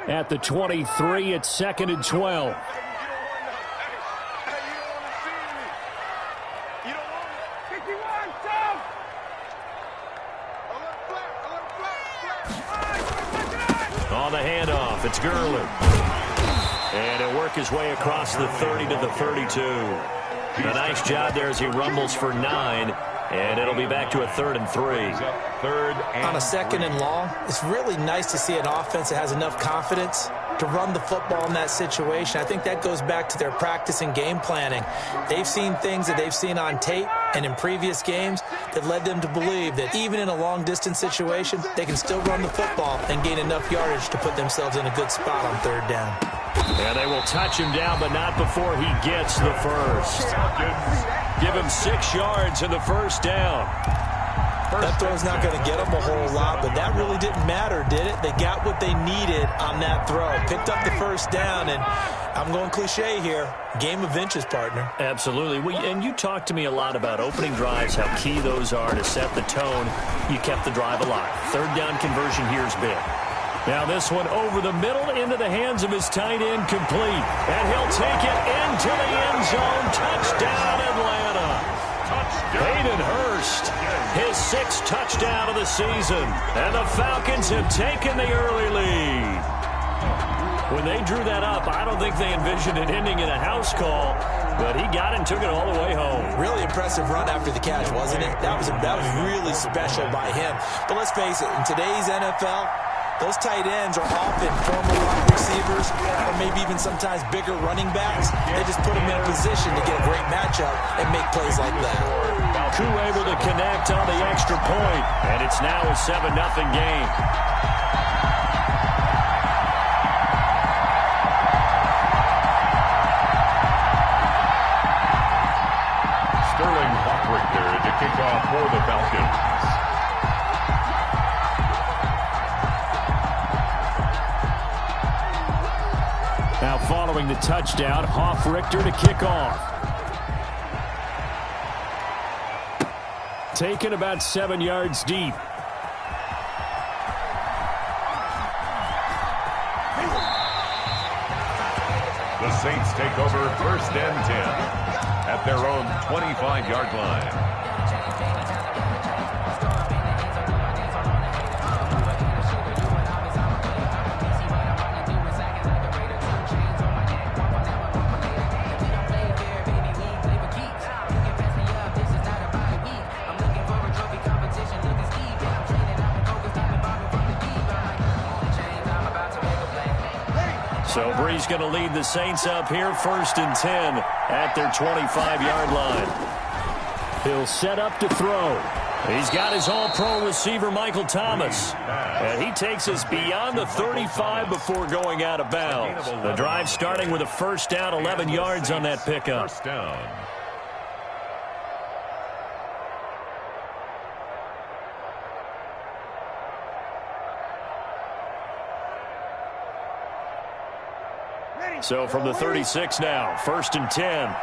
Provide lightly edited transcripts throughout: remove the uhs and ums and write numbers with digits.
At the 23, it's 2nd and 12. On the handoff, it's Gurley. And he'll work his way across the 30 to the 32. A nice job there as he rumbles for 9. And it'll be back to a 3rd and 3. On a 2nd and long, it's really nice to see an offense that has enough confidence to run the football in that situation. I think that goes back to their practice and game planning. They've seen things that they've seen on tape and in previous games that led them to believe that even in a long-distance situation, they can still run the football and gain enough yardage to put themselves in a good spot on 3rd down. And they will touch him down, but not before he gets the first. Give him 6 yards in the first down. That throw's not going to get them a whole lot, but that really didn't matter, did it? They got what they needed on that throw. Picked up the first down, and I'm going cliche here. Game of inches, partner. Absolutely. And you talked to me a lot about opening drives, how key those are to set the tone. You kept the drive alive. 3rd down conversion here is big. Now this one over the middle into the hands of his tight end, complete. And he'll take it into the end zone. Touchdown, Atlanta. Hayden Hurst, his 6th touchdown of the season. And the Falcons have taken the early lead. When they drew that up, I don't think they envisioned it ending in a house call, but he got it and took it all the way home. Really impressive run after the catch, wasn't it? That was really special by him. But let's face it, in today's NFL, those tight ends are often former wide receivers or maybe even sometimes bigger running backs. They just put them in a position to get a great matchup and make plays like that. Koo able to connect on the extra point, and it's now a 7-0 game. Sterling Hoffrichter to kick off for the Falcons. Now following the touchdown, Hoffrichter to kick off. Taken about 7 yards deep. The Saints take over 1st and 10 at their own 25-yard line. So Brees going to lead the Saints up here, 1st and 10 at their 25-yard line. He'll set up to throw. He's got his all-pro receiver, Michael Thomas. And he takes us beyond the 35 before going out of bounds. The drive starting with a 1st down, 11 yards on that pickup. 1st down. So from the 36 now, 1st and 10.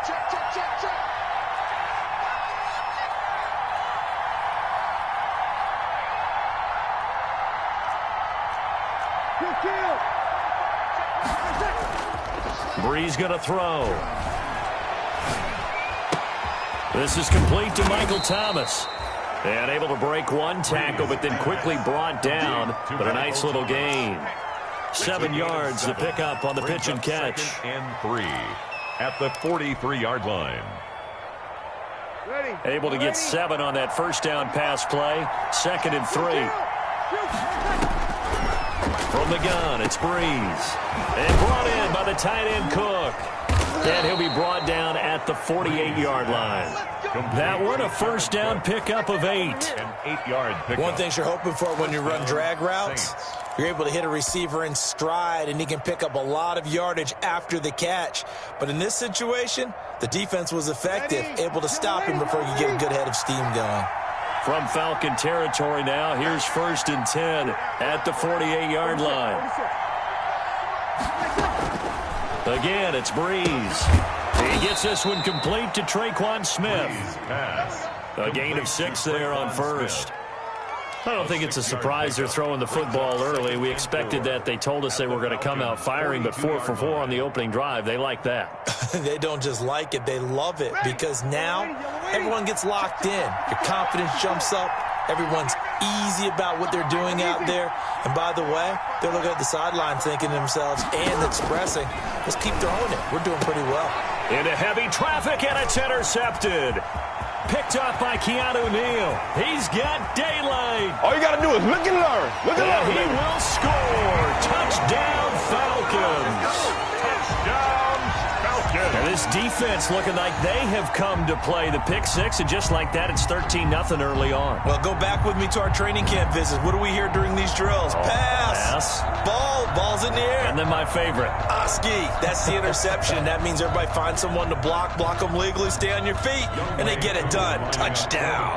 Brees going to throw. This is complete to Michael Thomas. And able to break one tackle, but then quickly brought down. But a nice little gain. 7 yards, the pickup on the pitch and catch. 2nd and 3 at the 43-yard line. Able to get 7 on that 1st down pass play. 2nd and 3. From the gun, it's Brees. And brought in by the tight end Cook. And he'll be brought down at the 48-yard line. That one a 1st down pickup of 8. An 8-yard pickup. One thing you're hoping for when you run drag routes, you're able to hit a receiver in stride, and he can pick up a lot of yardage after the catch. But in this situation, the defense was effective, able to stop him before you get a good head of steam going. From Falcon territory now, here's 1st and 10 at the 48-yard line. Again, it's Brees. He gets this one complete to Traquan Smith. A gain of 6 there on 1st. I don't think it's a surprise they're throwing the football early. We expected that. They told us they were going to come out firing, but 4 for 4 on the opening drive. They like that. They don't just like it, they love it, because now everyone gets locked in. Your confidence jumps up. Everyone's easy about what they're doing out there. And by the way, they're looking at the sideline thinking to themselves and expressing, let's keep throwing it. We're doing pretty well. Into heavy traffic, and it's intercepted. Picked up by Keanu Neal. He's got daylight. All you got to do is look and learn. Look and learn. He will score. Touchdown, Falcons. Touchdown, Falcons. And this defense looking like they have come to play the pick six, and just like that, it's 13-0 early on. Well, go back with me to our training camp visit. What do we hear during these drills? Pass. Ball's in the air. And then my favorite. Oski. That's the interception. That means everybody finds someone to block them legally, stay on your feet, and they get it done. Touchdown.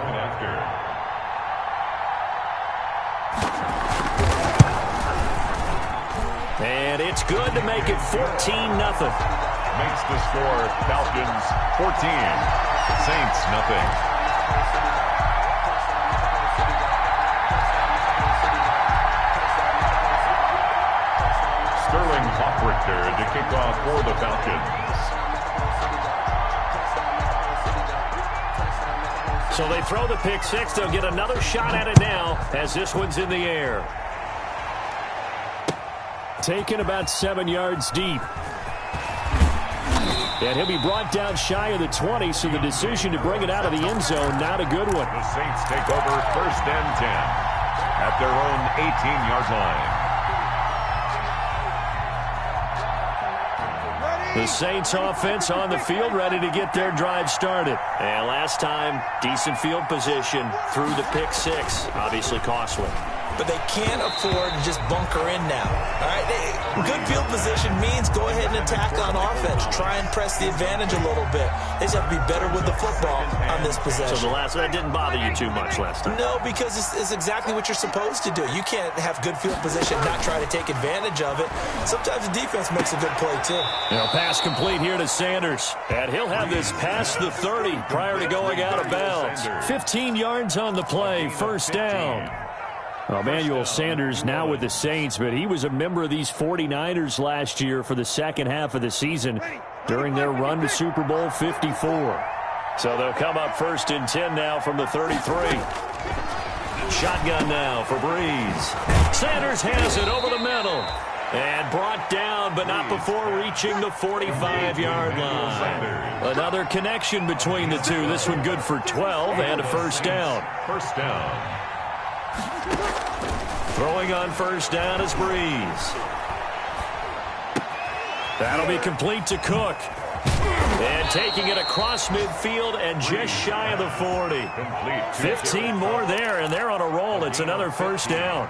And it's good to make it 14-0. Makes the score Falcons 14, Saints nothing. Sterling Hofrichter to kick off for the Falcons. So they throw the pick six. They'll get another shot at it now as this one's in the air. Taken about 7 yards deep. And he'll be brought down shy of the 20, so the decision to bring it out of the end zone, not a good one. The Saints take over 1st and 10 at their own 18-yard line. The Saints offense on the field, ready to get their drive started. And last time, decent field position through the pick six. Obviously costly. But they can't afford to just bunker in now. All right, good field position means go ahead and attack on offense. Try and press the advantage a little bit. They just have to be better with the football on this possession. So that didn't bother you too much last time? No, because it's exactly what you're supposed to do. You can't have good field position, not try to take advantage of it. Sometimes the defense makes a good play, too. Pass complete here to Sanders. And he'll have this past the 30 prior to going out of bounds. 15 yards on the play, 1st down. Well, Emmanuel Sanders now with the Saints, but he was a member of these 49ers last year for the second half of the season during their run to Super Bowl 54. So they'll come up 1st and 10 now from the 33. Shotgun now for Breeze. Sanders has it over the middle. And brought down, but not before reaching the 45-yard line. Another connection between the two. This one good for 12 and a 1st down. 1st down. Throwing on 1st down is Breeze. That'll be complete to Cook. And taking it across midfield and just shy of the 40. 15 more there, and they're on a roll. It's another 1st down.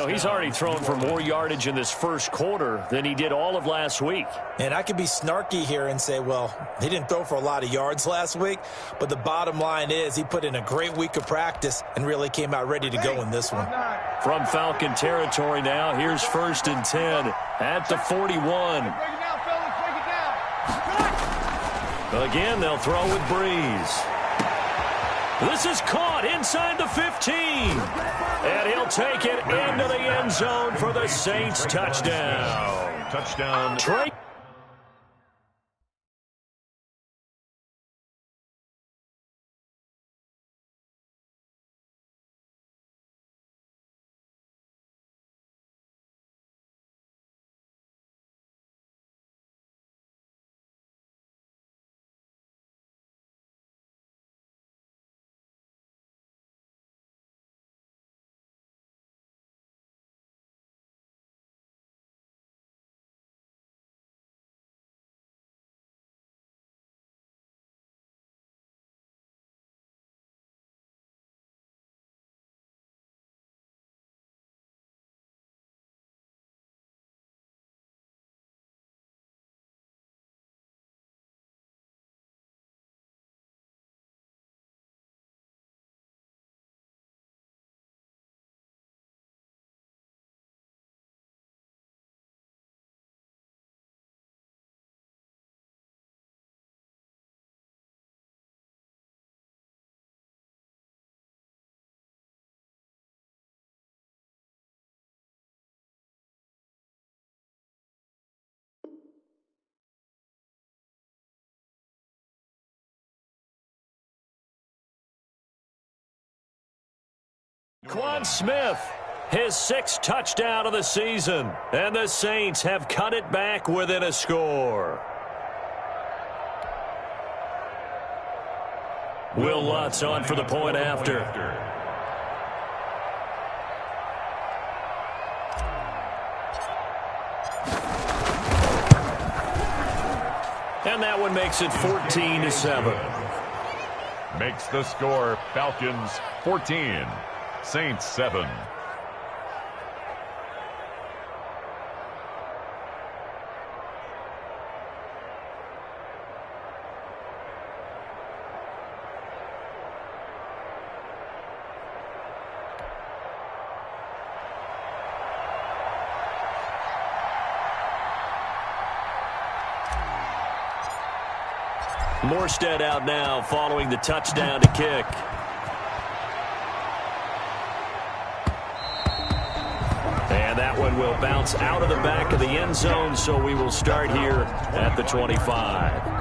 He's already thrown for more yardage in this first quarter than he did all of last week. And I could be snarky here and say, well, he didn't throw for a lot of yards last week, but the bottom line is he put in a great week of practice and really came out ready to go in this one. From Falcon territory now, here's 1st and 10 at the 41. Again, they'll throw with Breeze. This is caught inside the 15. And he'll take it into the end zone for the Saints touchdown. Touchdown. Quan Smith, his 6th touchdown of the season. And the Saints have cut it back within a score. Will Lutz on for the point after. And that one makes it 14-7. Makes the score Falcons 14, Saints 7. Morstead out now following the touchdown to kick. And that one will bounce out of the back of the end zone, so we will start here at the 25.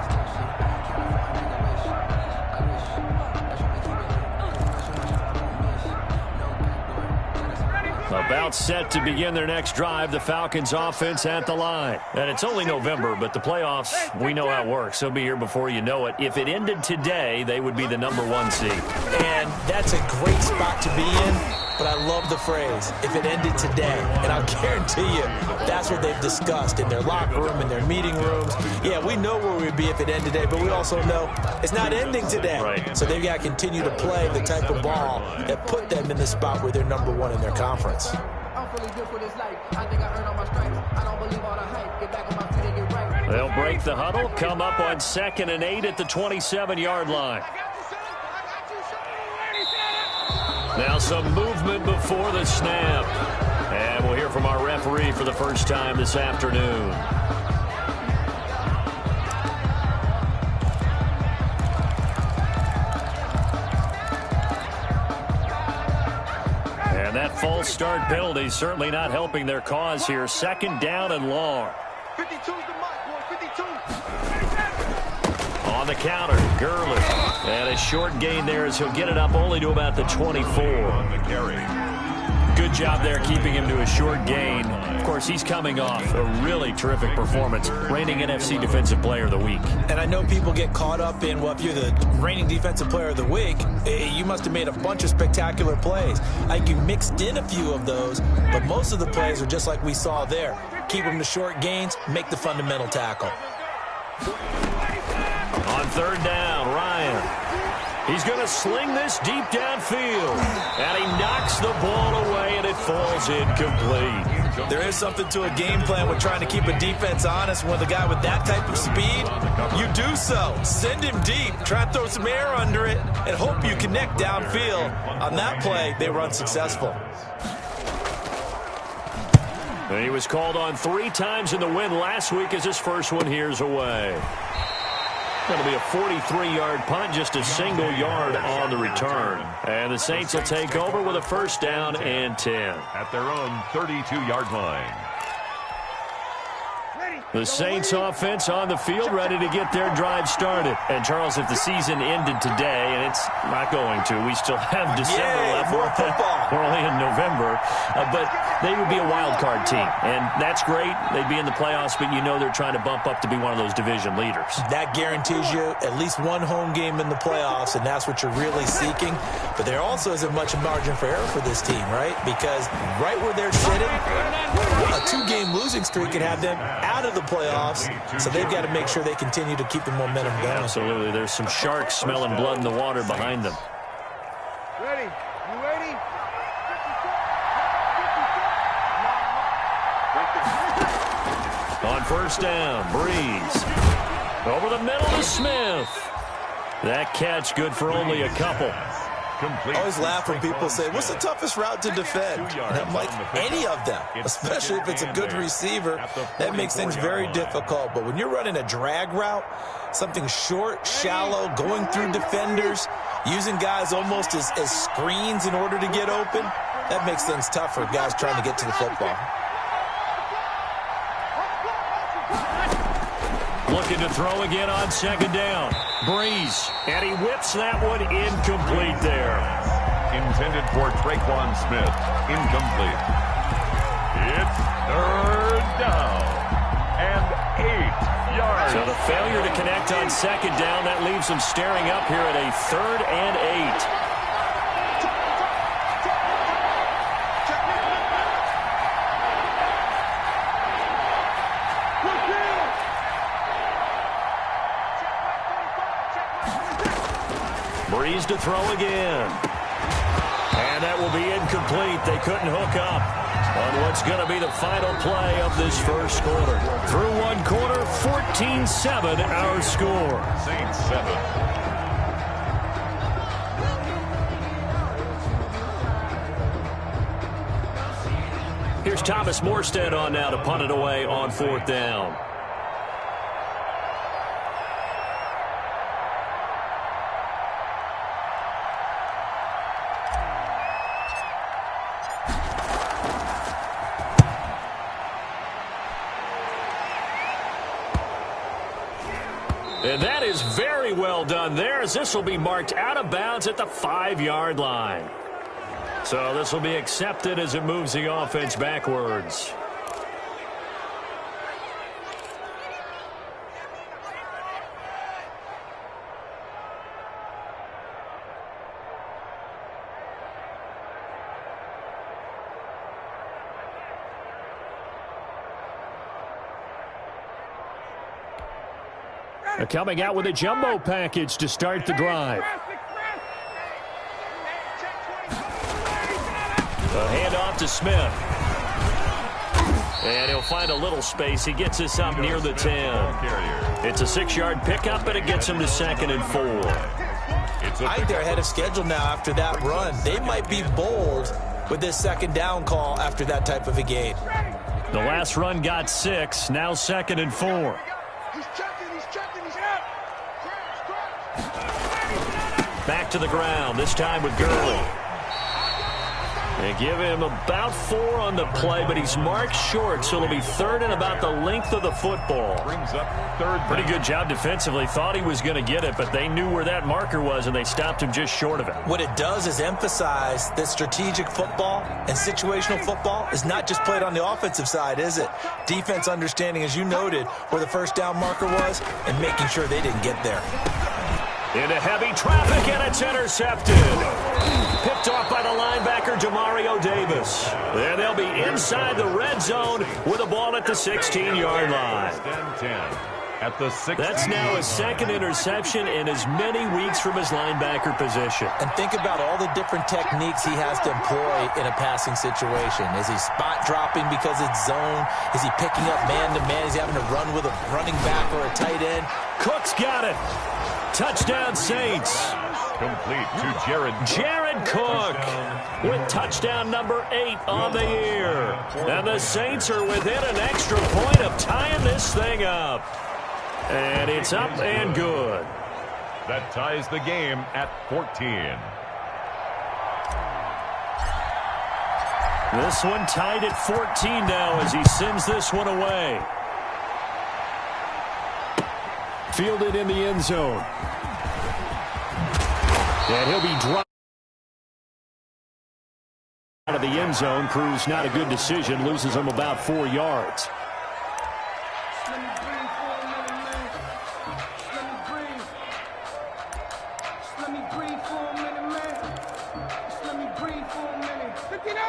About set to begin their next drive, the Falcons offense at the line. And it's only November, but the playoffs, we know how it works. They'll be here before you know it. If it ended today, they would be the #1 seed. And that's a great spot to be in, but I love the phrase, if it ended today. And I'll guarantee you, that's what they've discussed in their locker room, in their meeting rooms. Yeah, we know where we'd be if it ended today, but we also know it's not ending today. Right. So they've got to continue to play the type of ball that put them in the spot where they're #1 in their conference. They'll break the huddle, come up on 2nd and 8 at the 27-yard line. Now some movement before the snap. And we'll hear from our referee for the first time this afternoon. And that false start penalty certainly not helping their cause here. 2nd down and long. 52's the mark, boy, 52. On the counter, Gurley. And a short gain there as he'll get it up only to about the 24. On the carry. Good job there keeping him to a short gain. Of course, he's coming off a really terrific performance, reigning NFC Defensive Player of the Week. And I know people get caught up in, well, if you're the reigning Defensive Player of the Week, you must have made a bunch of spectacular plays. Like you mixed in a few of those, but most of the plays are just like we saw there. Keep them to short gains, make the fundamental tackle. On 3rd down, Ryan. He's going to sling this deep downfield. And he knocks the ball away, and it falls incomplete. There is something to a game plan with trying to keep a defense honest. With a guy with that type of speed, you do so. Send him deep. Try and throw some air under it and hope you connect downfield. On that play, they were unsuccessful. And he was called on 3 times in the win last week as his first one here's away. Going to be a 43-yard punt, just a single yard on the return. And the Saints will take over with a 1st down and 10. At their own 32-yard line. The Saints offense on the field, ready to get their drive started. And, Charles, if the season ended today, and it's not going to, we still have December left. More football. We're only in November. But they would be a wild card team. And that's great. They'd be in the playoffs, but you know they're trying to bump up to be one of those division leaders. That guarantees you at least one home game in the playoffs, and that's what you're really seeking. But there also isn't much margin for error for this team, right? Because right where they're sitting, a 2-game losing streak could have them out of the playoffs, so they've got to make sure they continue to keep the momentum going. Absolutely. There's some sharks smelling blood in the water behind them. Ready? You ready? On 1st down, Breeze. Over the middle to Smith. That catch good for only a couple. Complete. I always laugh when people say, what's the toughest route to defend? And I'm like, any of them, especially if it's a good receiver. That makes things very difficult. But when you're running a drag route, something short, shallow, going through defenders, using guys almost as screens in order to get open, that makes things tough for guys trying to get to the football. Looking to throw again on 2nd down. Breeze, and he whips that one incomplete there. intended for Traquan Smith. Incomplete. It's third down and 8 yards. So the failure to connect on second down, that leaves them staring up here at a 3rd and 8. Breeze to throw again. And that will be incomplete. They couldn't hook up on what's going to be the final play of this first quarter. Through one quarter, 14-7 our score. Saints 7. Here's Thomas Morstead on now to punt it away on 4th down. And that is very well done there, as this will be marked out of bounds at the 5-yard line. So this will be accepted as it moves the offense backwards. They're coming out with a jumbo package to start the drive. A handoff to Smith. And he'll find a little space. He gets us up near the 10. It's a 6-yard pickup, and it gets him to 2nd and 4. I think they're ahead of schedule now after that run. They might be bold with this second down call after that type of a gain. The last run got 6. Now 2nd and 4. Back to the ground, this time with Gurley. They give him about 4 on the play, but he's marked short, so it'll be 3rd and about the length of the football. Brings up 3rd down. Pretty good job defensively. Thought he was going to get it, but they knew where that marker was, and they stopped him just short of it. What it does is emphasize that strategic football and situational football is not just played on the offensive side, is it? Defense understanding, as you noted, where the first down marker was and making sure they didn't get there. Into heavy traffic, and it's intercepted. Picked off by the linebacker, Demario Davis. Then they'll be inside the red zone with a ball at the 16-yard line. At the 16. That's now his 2nd interception in as many weeks from his linebacker position. And think about all the different techniques he has to employ in a passing situation. Is he spot dropping because it's zone? Is he picking up man-to-man? Is he having to run with a running back or a tight end? Cook's got it. Touchdown Saints. Complete to Jared Cook with touchdown number 8 on the year. And the Saints are within an extra point of tying this thing up. And it's up and good. That ties the game at 14. This one tied at 14 now as he sends this one away. Fielded in the end zone. And he'll be dropped out of the end zone. Proves not a good decision. Loses him about 4 yards.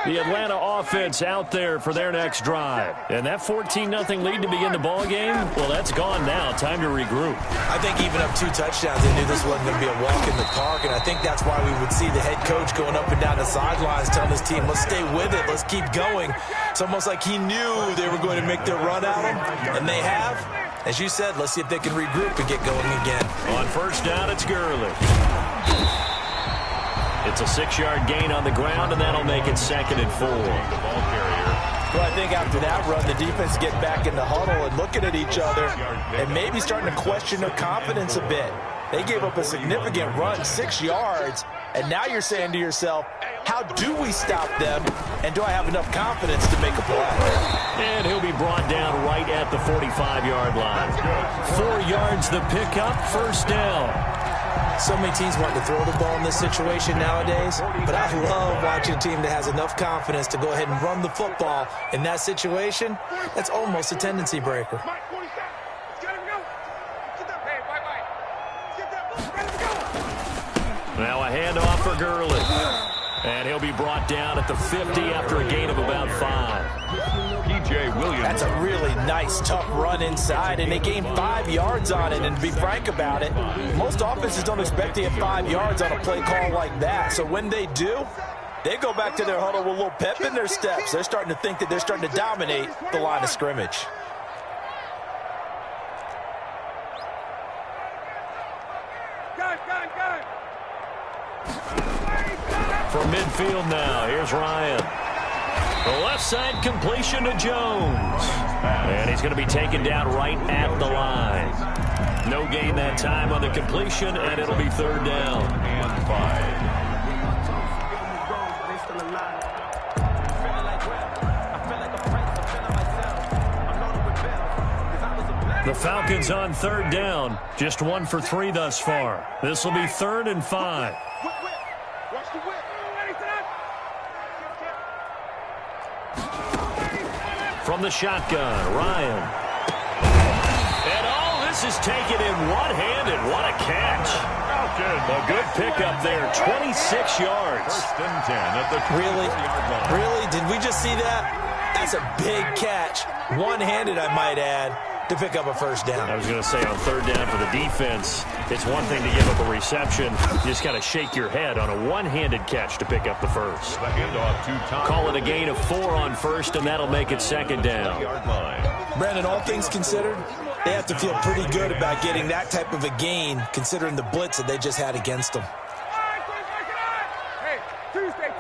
The Atlanta offense out there for their next drive. And that 14-0 lead to begin the ball game, well, that's gone now. Time to regroup. I think even up 2 touchdowns, they knew this wasn't going to be a walk in the park, and I think that's why we would see the head coach going up and down the sidelines telling his team, let's stay with it, let's keep going. It's almost like he knew they were going to make their run at him, and they have. As you said, let's see if they can regroup and get going again. On first down, it's Gurley. It's a 6-yard gain on the ground, and that'll make it 2nd and 4. Well, I think after that run, the defense get back in the huddle and looking at each other and maybe starting to question their confidence a bit. They gave up a significant run, 6 yards, and now you're saying to yourself, how do we stop them, and do I have enough confidence to make a play? And he'll be brought down right at the 45-yard line. 4 yards the pickup, first down. So many teams want to throw the ball in this situation nowadays, but I love watching a team that has enough confidence to go ahead and run the football in that situation. That's almost a tendency breaker. Now a handoff for Gurley. And he'll be brought down at the 50 after a gain of about 5. P.J. Williams. That's a really nice, tough run inside, and they gained 5 yards on it. And to be frank about it, most offenses don't expect to get 5 yards on a play call like that. So when they do, they go back to their huddle with a little pep in their steps. They're starting to think that they're starting to dominate the line of scrimmage. From midfield now, here's Ryan. The left side completion to Jones. And he's going to be taken down right at the line. No gain that time on the completion, and it'll be 3rd down. And 5. The Falcons on 3rd down. Just 1 for 3 thus far. This will be 3rd and 5. From the shotgun, Ryan. And all this is taken in one-handed. What a catch. A good pickup there, 26 yards. 1st and 10 at the 24-yard line. Really? Did we just see that? That's a big catch. One-handed, I might add, to pick up a 1st down. I was going to say on 3rd down for the defense, it's one thing to give up a reception. You just got to shake your head on a one-handed catch to pick up the 1st. The handoff to Tom. Call it a gain of 4 on 1st, and that'll make it 2nd down. Brandon, all things considered, they have to feel pretty good about getting that type of a gain, considering the blitz that they just had against them. Hey, Tuesday.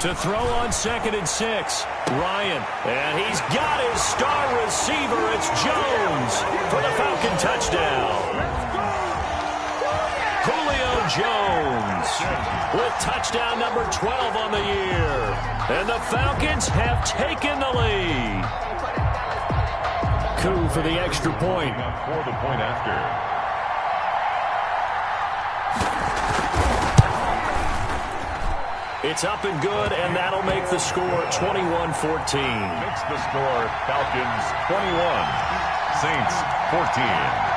To throw on 2nd and 6, Ryan. And he's got his star receiver. It's Jones for the Falcon touchdown. Julio Jones with touchdown number 12 on the year. And the Falcons have taken the lead. Coup for the extra point. For the point after. It's up and good, and that'll make the score 21-14. Makes the score Falcons 21, Saints 14.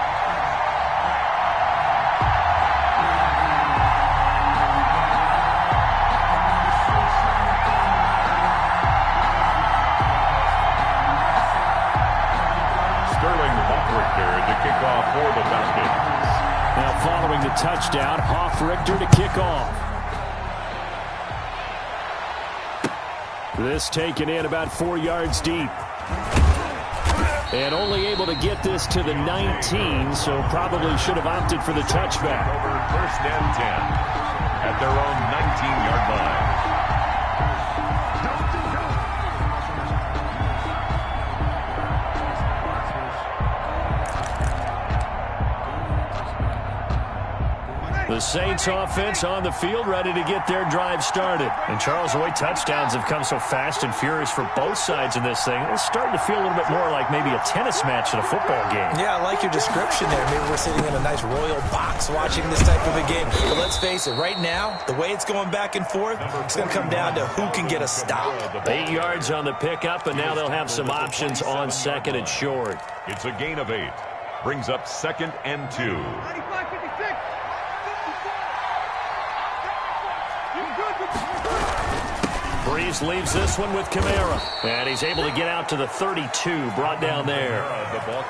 To kick off for the Falcons. Now following the touchdown, Richter to kick off. This taken in about 4 yards deep. And only able to get this to the 19, so probably should have opted for the touchback. Over 1st and 10 at their own 19-yard line. The Saints offense on the field, ready to get their drive started. And Charles, the way touchdowns have come so fast and furious for both sides in this thing, it's starting to feel a little bit more like maybe a tennis match in a football game. Yeah, I like your description there. Maybe we're sitting in a nice royal box watching this type of a game. But let's face it, right now, the way it's going back and forth, it's going to come down to who can get a stop. 8 yards on the pickup, and now they'll have some options on 2nd and short. It's a gain of 8. Brings up 2nd and 2. 95, 56. Breeze leaves this one with Kamara. And he's able to get out to the 32, brought down there.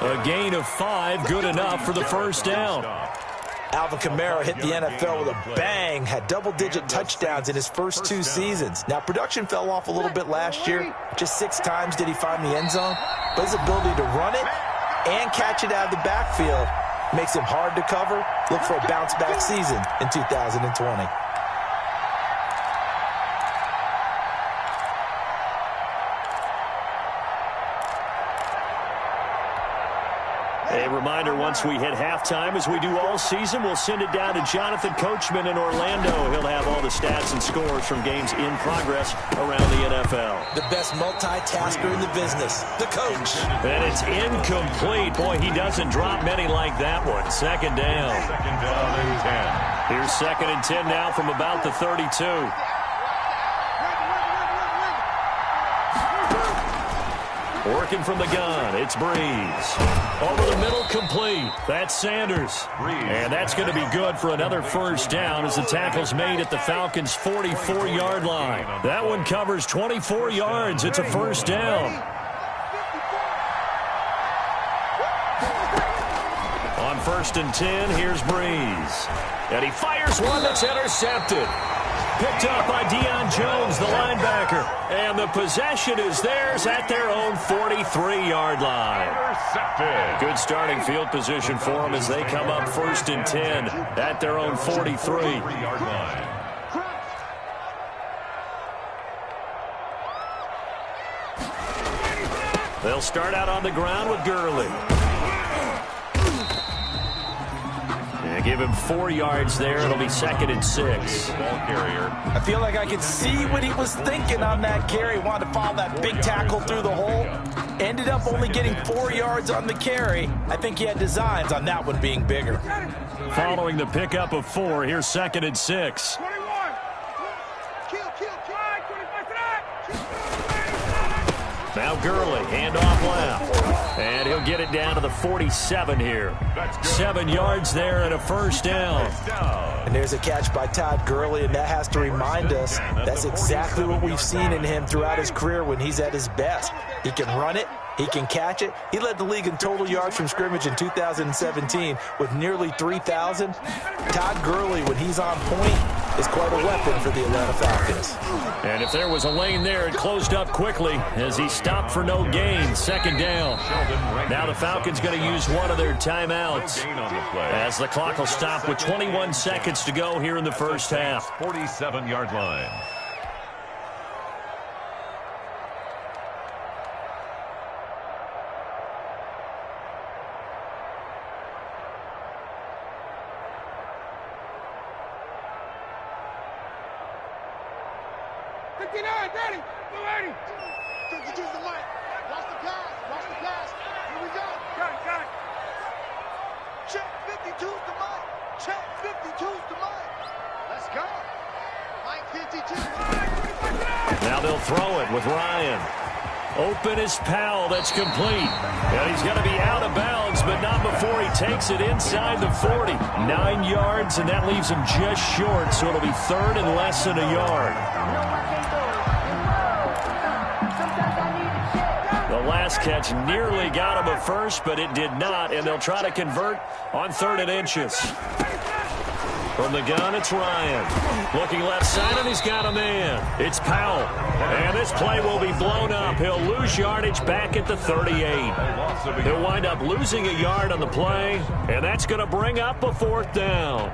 A gain of 5, good enough for the 1st down. Alvin Kamara hit the NFL with a bang, had double-digit touchdowns in his first 2 seasons. Now, production fell off a little bit last year. Just 6 times did he find the end zone. But his ability to run it and catch it out of the backfield makes him hard to cover. Look for a bounce-back season in 2020. A reminder, once we hit halftime, as we do all season, we'll send it down to Jonathan Coachman in Orlando. He'll have all the stats and scores from games in progress around the NFL. The best multitasker in the business, the coach. And it's incomplete. Boy, he doesn't drop many like that one. Second down. Second down and 10. Here's 2nd and 10 now from about the 32. Working from the gun, it's Breeze. Over the middle, complete. That's Sanders. And that's going to be good for another first down as the tackle's made at the Falcons' 44-yard line. That one covers 24 yards. It's a first down. On 1st and 10, here's Breeze. And he fires one that's intercepted. Picked up by Deion Jones, the linebacker. And the possession is theirs at their own 43-yard line. Intercepted. Good starting field position for them as they come up 1st and 10 at their own 43. Yard line. They'll start out on the ground with Gurley. And give him 4 yards there. It'll be 2nd and 6. Ball carrier. I feel like I could see what he was thinking on that carry. Wanted to follow that big tackle through the hole. Ended up only getting 4 yards on the carry. I think he had designs on that one being bigger. Following the pickup of 4, here's 2nd and 6. 21. Kill. 25 tonight. Now Gurley, handoff left. And he'll get it down to the 47 here. 7 yards there and a first down. And there's a catch by Todd Gurley, and that has to remind us that's exactly what we've seen in him throughout his career when he's at his best. He can run it. He can catch it. He led the league in total yards from scrimmage in 2017 with nearly 3,000. Todd Gurley, when he's on point, is quite a weapon for the Atlanta Falcons. And if there was a lane there, it closed up quickly as he stopped for no gain. 2nd down. Now the Falcons going to use one of their timeouts as the clock will stop with 21 seconds to go here in the first half. 47-yard line. Ready. Go ready. Choose the mic. Watch the pass. Watch the pass. Here we go. Got it. Check 52's the mic. Check 52's the mic. Let's go. Mike 52. Now they'll throw it with Ryan. Open is Powell. That's complete. And he's going to be out of bounds, but not before he takes it inside the 40. 9 yards, and that leaves him just short, so it'll be 3rd and less than a yard. The last catch nearly got him a first, but it did not, and they'll try to convert on 3rd and inches. From the gun, it's Ryan. Looking left side, and he's got a man. It's Powell. And this play will be blown up. He'll lose yardage back at the 38. He'll wind up losing a yard on the play, and that's going to bring up a 4th down.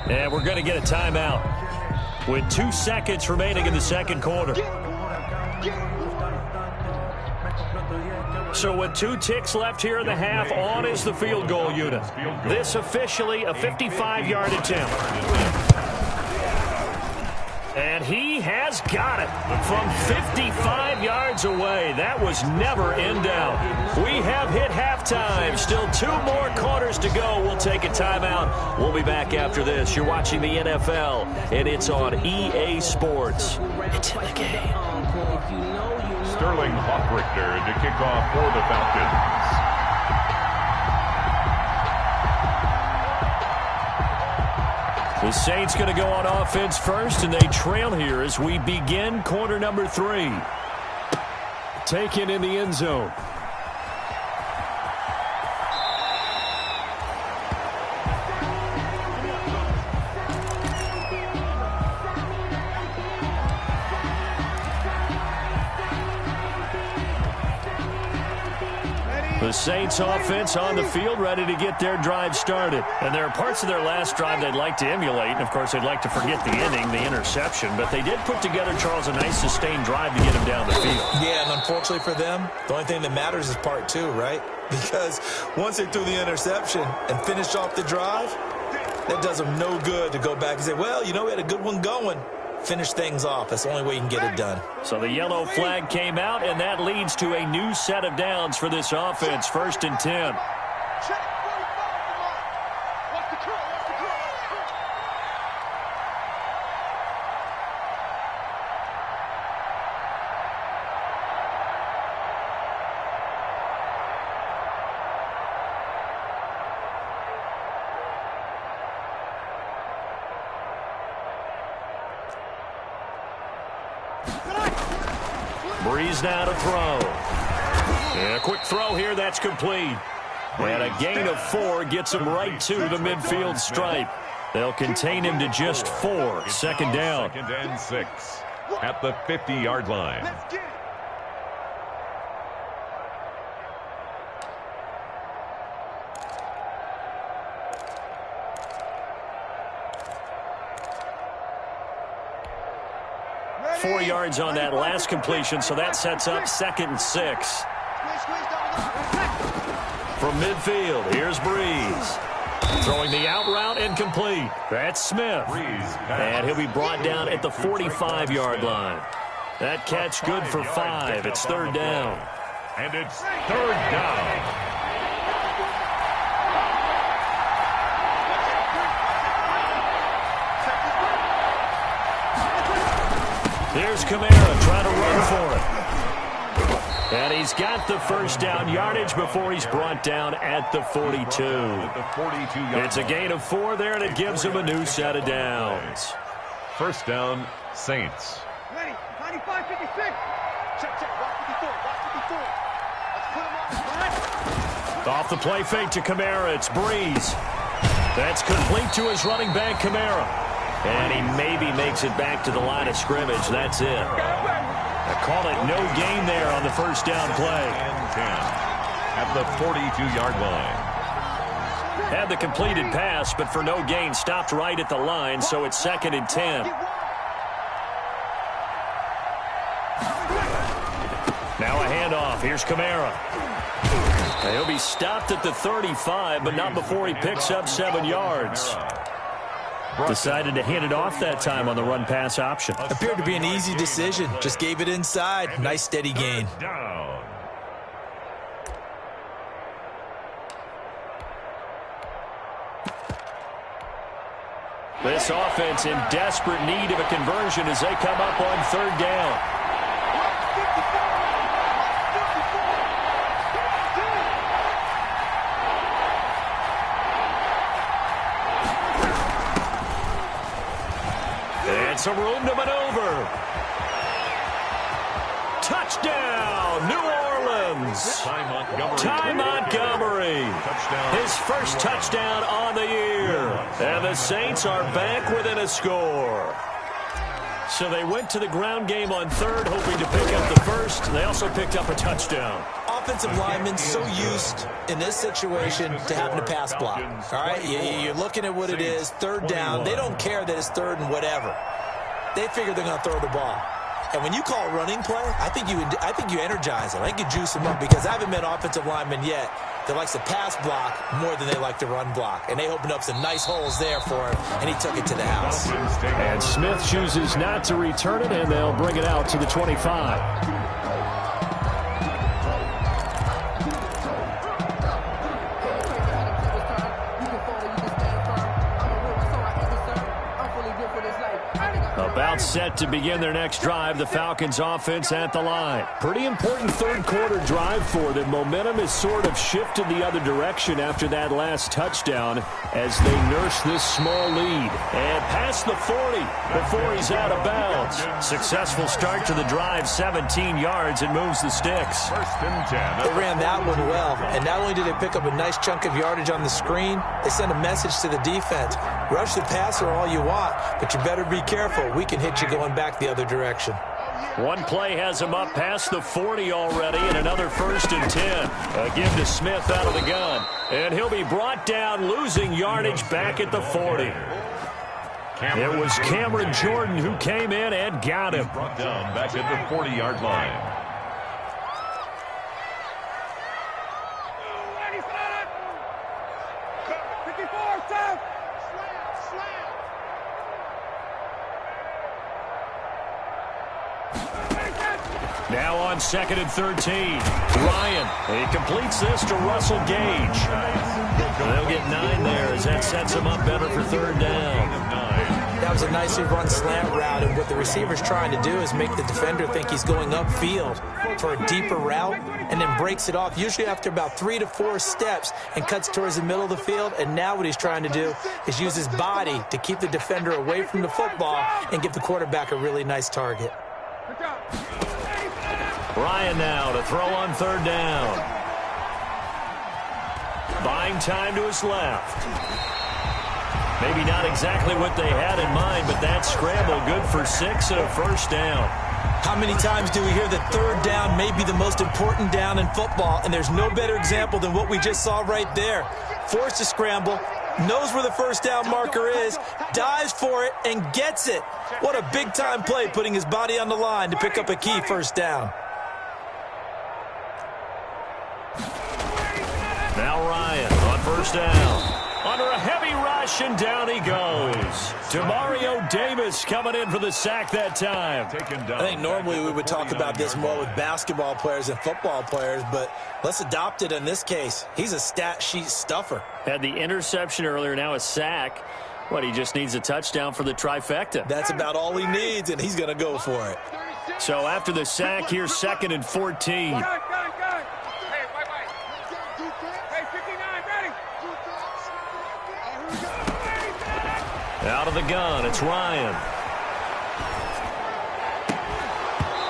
And we're going to get a timeout with 2 seconds remaining in the second quarter. So with 2 ticks left here in the half, on is the field goal unit. This officially a 55-yard attempt. And he has got it from 55 yards away. That was never in doubt. We have hit halftime. Still 2 more quarters to go. We'll take a timeout. We'll be back after this. You're watching the NFL, and it's on EA Sports. It's in the game. Sterling Hockrichter to kick off for the Falcons. The Saints going to go on offense first, and they trail here as we begin quarter number 3. Taken in the end zone. The Saints offense on the field, ready to get their drive started. And there are parts of their last drive they'd like to emulate. And, of course, they'd like to forget the ending, the interception. But they did put together, Charles, a nice sustained drive to get him down the field. Yeah, and unfortunately for them, the only thing that matters is part two, right? Because once they threw the interception and finished off the drive, that does them no good to go back and say, well, you know, we had a good one going. Finish things off. That's the only way you can get it done. So the yellow flag came out, and that leads to a new set of downs for this offense. 1st and 10. Breeze now to throw. And a quick throw here, that's complete. And a gain of 4 gets him right to the midfield stripe. They'll contain him to just 4. 2nd down. 2nd and 6 at the 50-yard line. Let's get it. 4 yards on that last completion, so that sets up 2nd and 6. From midfield, here's Breeze. Throwing the out route incomplete. That's Smith. And he'll be brought down at the 45-yard line. That catch good for 5. It's 3rd down. And it's 3rd down. Here's Kamara trying to run for it. And he's got the 1st down yardage before he's brought down at the 42. It's a gain of 4 there, and it gives him a new set of downs. 1st down, Saints. Ready. 95, 56. Check, watch 54, watch 54. Let's put him on. Off the play fake to Kamara, it's Breeze. That's complete to his running back, Kamara. And he maybe makes it back to the line of scrimmage. That's it. I call it no gain there on the 1st down play. And 10 at the 42-yard line. Had the completed pass, but for no gain, stopped right at the line, so it's 2nd and 10. Now a handoff. Here's Kamara. He'll be stopped at the 35, but not before he picks up 7 yards. Decided to hand it off that time on the run-pass option. Appeared to be an easy decision. Just gave it inside. Nice steady gain. Down. This offense in desperate need of a conversion as they come up on 3rd down. And some room to maneuver. Touchdown, New Orleans. Ty Montgomery. His 1st touchdown on the year. And the Saints are back within a score. So they went to the ground game on 3rd, hoping to pick up the 1st. They also picked up a touchdown. Offensive linemen so used in this situation to having to pass block. All right, you're looking at what it is, 3rd down. They don't care that it's 3rd and whatever. They figure they're going to throw the ball. And when you call a running play, I think you energize them. I think you juice them up because I haven't met offensive linemen yet that likes to pass block more than they like to run block. And they opened up some nice holes there for him, and he took it to the house. And Smith chooses not to return it, and they'll bring it out to the 25. About set to begin their next drive, the Falcons offense at the line. Pretty important 3rd quarter drive for them. Momentum has sort of shifted the other direction after that last touchdown as they nurse this small lead. And past the 40 before he's out of bounds. Successful start to the drive, 17 yards, and moves the sticks. 1st and 10. They ran that one well, and not only did they pick up a nice chunk of yardage on the screen, they sent a message to the defense. Rush the passer all you want, but you better be careful. We can hit you going back the other direction. One play has him up past the 40 already, and another 1st and 10. A give to Smith out of the gun. And he'll be brought down, losing yardage back at the 40. It was Cameron Jordan who came in and got him. Brought down back at the 40-yard line. Now on 2nd and 13. Ryan, he completes this to Russell Gage. They'll get 9 there as that sets him up better for 3rd down. That was a nicely run slant route, and what the receiver's trying to do is make the defender think he's going upfield for a deeper route and then breaks it off, usually after about 3 to 4 steps, and cuts towards the middle of the field. And now what he's trying to do is use his body to keep the defender away from the football and give the quarterback a really nice target. Ryan now to throw on 3rd down. Buying time to his left. Maybe not exactly what they had in mind, but that scramble good for 6 and a 1st down. How many times do we hear that 3rd down may be the most important down in football, and there's no better example than what we just saw right there. Forced to scramble, knows where the 1st down marker is, dives for it, and gets it. What a big-time play, putting his body on the line to pick up a key 1st down. Now Ryan on 1st down. Under a heavy rush, and down he goes. Demario Davis coming in for the sack that time. I think normally we would talk about this more with basketball players and football players, but let's adopt it in this case. He's a stat sheet stuffer. Had the interception earlier, now a sack. What, he just needs a touchdown for the trifecta. That's about all he needs, and he's going to go for it. So after the sack, here's 2nd and 14. Out of the gun, it's Ryan.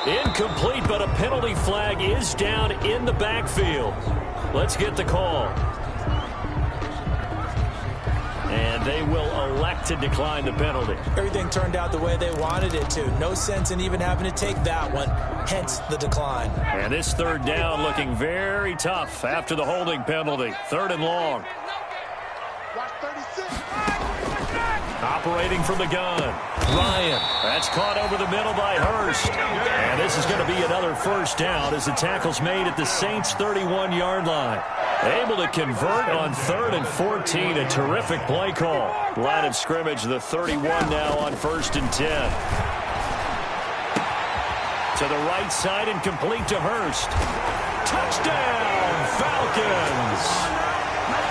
Incomplete, but a penalty flag is down in the backfield. Let's get the call. And they will elect to decline the penalty. Everything turned out the way they wanted it to. No sense in even having to take that one, hence the decline. And this 3rd down looking very tough after the holding penalty. 3rd and long. Operating from the gun. Ryan. That's caught over the middle by Hurst. And this is going to be another 1st down as the tackle's made at the Saints' 31-yard line. Able to convert on 3rd and 14. A terrific play call. Line of scrimmage, the 31 now on 1st and 10. To the right side and complete to Hurst. Touchdown, Falcons.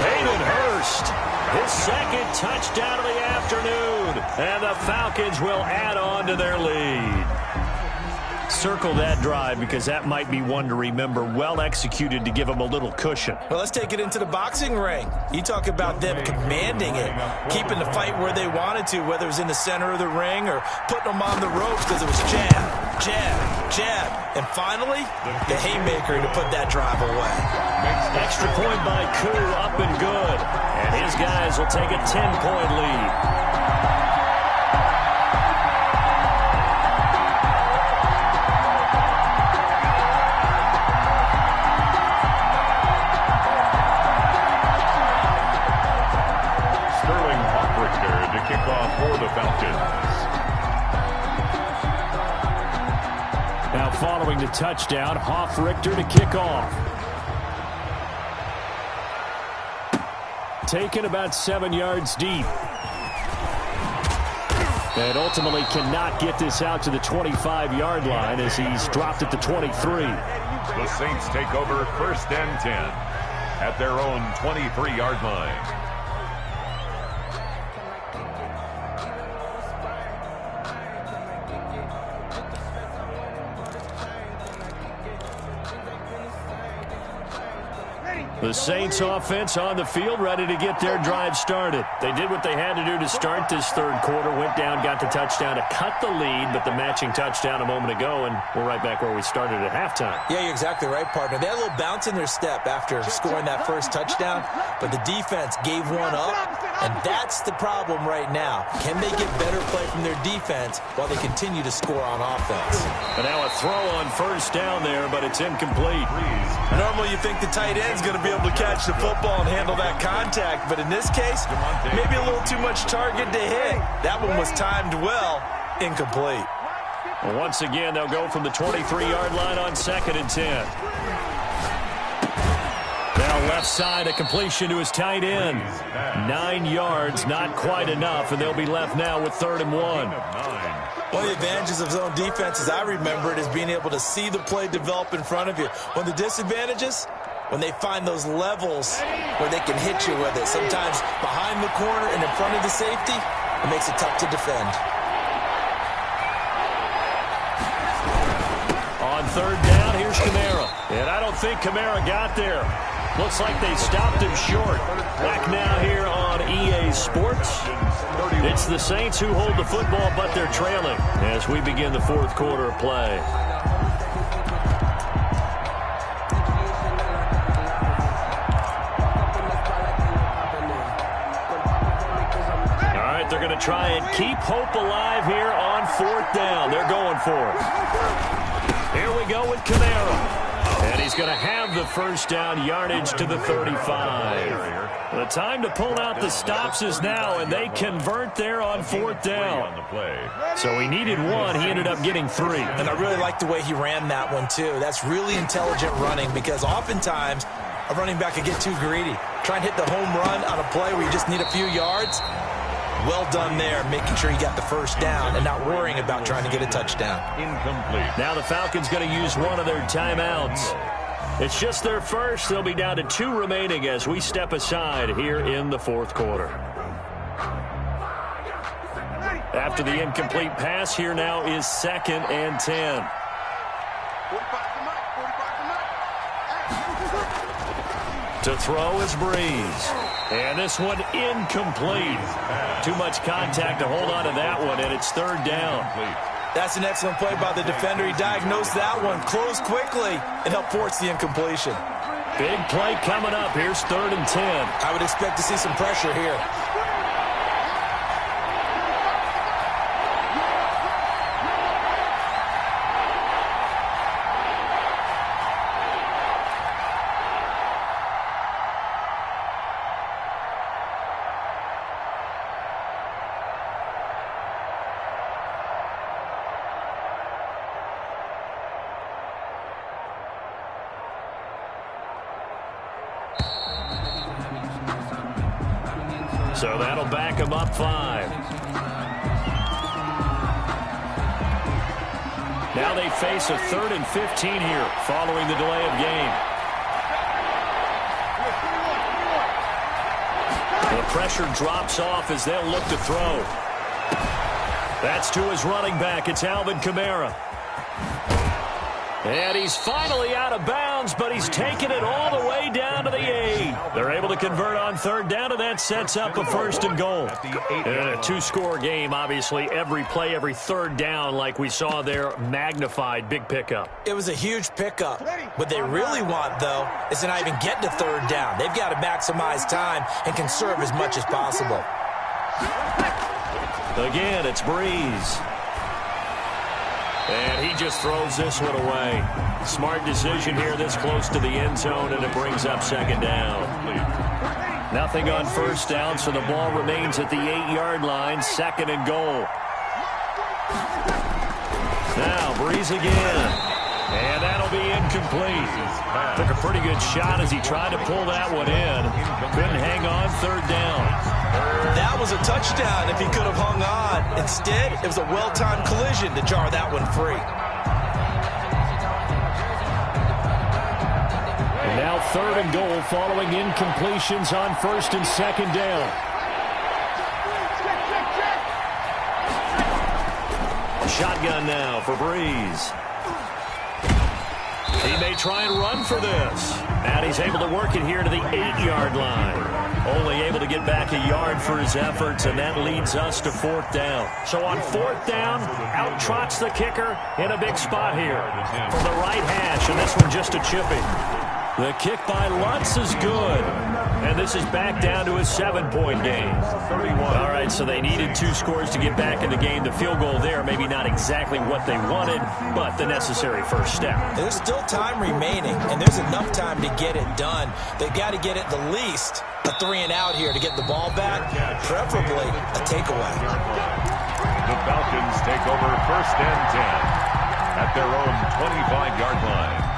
Hayden Hurst. His 2nd touchdown of the afternoon. And the Falcons will add on to their lead. Circle that drive because that might be one to remember. Well executed to give them a little cushion. Well, let's take it into the boxing ring. You talk about them commanding it, keeping the fight where they wanted to, whether it was in the center of the ring or putting them on the ropes because it was jab, jab, jab. And finally, the haymaker to put that drive away. Extra point by Koo, up and good. And his guys will take a 10-point lead. Kickoff for the Falcons. Now following the touchdown, Hoff-Richter to kick off. Taken about 7 yards deep. And ultimately cannot get this out to the 25-yard line as he's dropped at the 23. The Saints take over 1st and 10 at their own 23-yard line. The Saints offense on the field, ready to get their drive started. They did what they had to do to start this 3rd quarter, went down, got the touchdown to cut the lead, but the matching touchdown a moment ago, and we're right back where we started at halftime. Yeah, you're exactly right, partner. They had a little bounce in their step after scoring that 1st touchdown, but the defense gave one up, And that's the problem right now. Can they get better play from their defense while they continue to score on offense? And now a throw on first down there, but it's incomplete. Normally you think the tight end's going to be able to catch the football and handle that contact, but in this case, maybe a little too much target to hit. That one was timed well, incomplete. Well, once again, they'll go from the 23-yard line on 2nd and 10. Now left side, a completion to his tight end. 9 yards, not quite enough, and they'll be left now with 3rd and 1. One of the advantages of zone defense, as I remember it, is being able to see the play develop in front of you. One of the disadvantages, when they find those levels where they can hit you with it, sometimes behind the corner and in front of the safety, it makes it tough to defend. On 3rd down, here's Kamara. And I don't think Kamara got there. Looks like they stopped him short. Back now here on EA Sports. It's the Saints who hold the football, but they're trailing as we begin the 4th quarter of play. All right, they're going to try and keep hope alive here on 4th down. They're going for it. Here we go with Kamara. And he's going to have the first down, yardage to the 35. The time to pull out the stops is now, and they convert there on 4th down. So he needed 1. He ended up getting 3. And I really like the way he ran that one, too. That's really intelligent running because oftentimes a running back can get too greedy. Try and hit the home run on a play where you just need a few yards. Well done there, making sure you got the first down and not worrying about trying to get a touchdown. Incomplete. Now the Falcons going to use one of their timeouts. It's just their first. They'll be down to 2 remaining as we step aside here in the 4th quarter. After the incomplete pass, here now is 2nd and 10. To throw is Breeze. And this one incomplete. Too much contact to hold on to that one, and it's 3rd down. That's an excellent play by the defender. He diagnosed that one, closed quickly, and helped force the incompletion. Big play coming up. Here's 3rd and 10. I would expect to see some pressure here. So that'll back them up 5. Now they face a 3rd and 15 here following the delay of game. The pressure drops off as they'll look to throw. That's to his running back. It's Alvin Kamara. And he's finally out of bounds, but he's taken it all the way down to the 8. They're able to convert on 3rd down, and that sets up a 1st and goal. In a 2-score game, obviously, every play, every 3rd down, like we saw there, magnified, big pickup. It was a huge pickup. What they really want, though, is to not even get to 3rd down. They've got to maximize time and conserve as much as possible. Again, it's Breeze. And he just throws this one away. Smart decision here this close to the end zone, and it brings up 2nd down. Nothing on 1st down, so the ball remains at the 8-yard line, 2nd and goal. Now, Breeze again. And that'll be incomplete. Took a pretty good shot as he tried to pull that one in. Couldn't hang on 3rd down. That was a touchdown if he could have hung on. Instead, it was a well-timed collision to jar that one free. And now 3rd and goal following incompletions on 1st and 2nd down. Shotgun now for Breeze. He may try and run for this. And he's able to work it here to the 8-yard line. Only able to get back a yard for his efforts, and that leads us to 4th down. So on 4th down, out trots the kicker in a big spot here from the right hash, and this one just a chipping. The kick by Lutz is good. And this is back down to a 7-point game. 31. All right, so they needed 2 scores to get back in the game. The field goal there, maybe not exactly what they wanted, but the necessary first step. There's still time remaining, and there's enough time to get it done. They've got to get at the least a 3-and-out here to get the ball back, preferably a takeaway. The Falcons take over 1st and 10 at their own 25-yard line.